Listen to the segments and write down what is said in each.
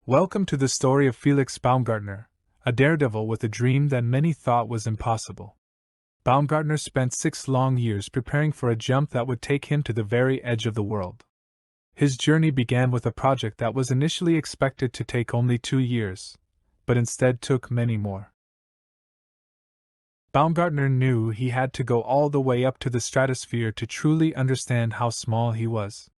Welcome to the story of Felix Baumgartner, a daredevil with a dream that many thought was impossible. Baumgartner spent 6 long years preparing for a jump that would take him to the very edge of the world. His journey began with a project that was initially expected to take only 2 years, but instead took many more. Baumgartner knew he had to go all the way up to the stratosphere to truly understand how small he was.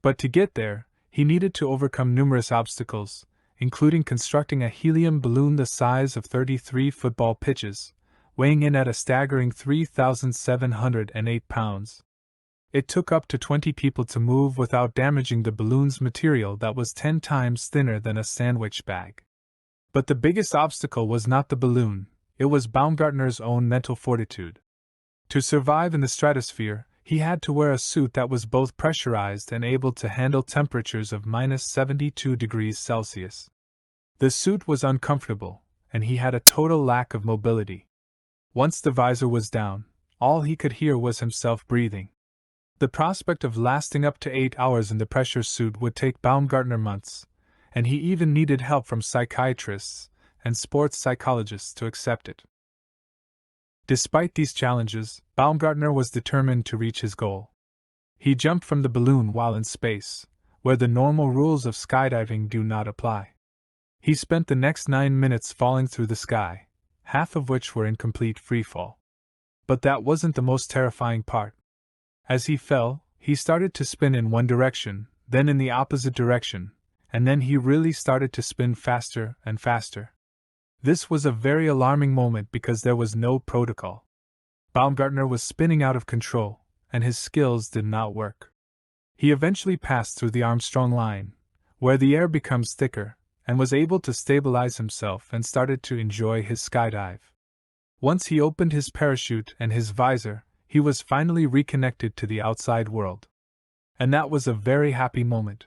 But to get there, he needed to overcome numerous obstacles, including constructing a helium balloon the size of 33 football pitches, weighing in at a staggering 3,708 pounds. It took up to 20 people to move without damaging the balloon's material that was 10 times thinner than a sandwich bag. But the biggest obstacle was not the balloon, it was Baumgartner's own mental fortitude. To survive in the stratosphere, he had to wear a suit that was both pressurized and able to handle temperatures of -72 degrees Celsius. The suit was uncomfortable, and he had a total lack of mobility. Once the visor was down, all he could hear was himself breathing. The prospect of lasting up to 8 hours in the pressure suit would take Baumgartner months, and he even needed help from psychiatrists and sports psychologists to accept it. Despite these challenges, Baumgartner was determined to reach his goal. He jumped from the balloon while in space, where the normal rules of skydiving do not apply. He spent the next 9 minutes falling through the sky, half of which were in complete freefall. But that wasn't the most terrifying part. As he fell, he started to spin in one direction, then in the opposite direction, and then he really started to spin faster and faster. This was a very alarming moment because there was no protocol. Baumgartner was spinning out of control, and his skills did not work. He eventually passed through the Armstrong line, where the air becomes thicker, and was able to stabilize himself and started to enjoy his skydive. Once he opened his parachute and his visor, he was finally reconnected to the outside world. And that was a very happy moment.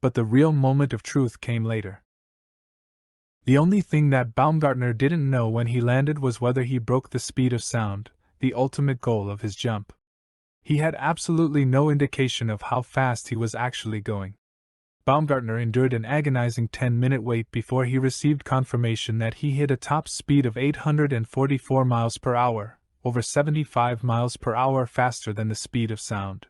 But the real moment of truth came later. The only thing that Baumgartner didn't know when he landed was whether he broke the speed of sound, the ultimate goal of his jump. He had absolutely no indication of how fast he was actually going. Baumgartner endured an agonizing 10-minute wait before he received confirmation that he hit a top speed of 844 miles per hour, over 75 miles per hour faster than the speed of sound.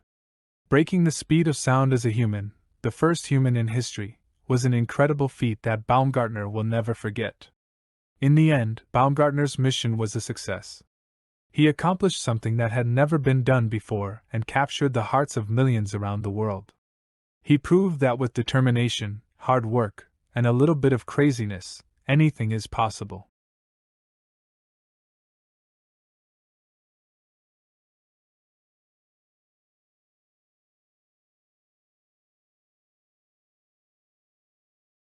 Breaking the speed of sound as a human, the first human in history, was an incredible feat that Baumgartner will never forget. In the end, Baumgartner's mission was a success. He accomplished something that had never been done before and captured the hearts of millions around the world. He proved that with determination, hard work, and a little bit of craziness, anything is possible.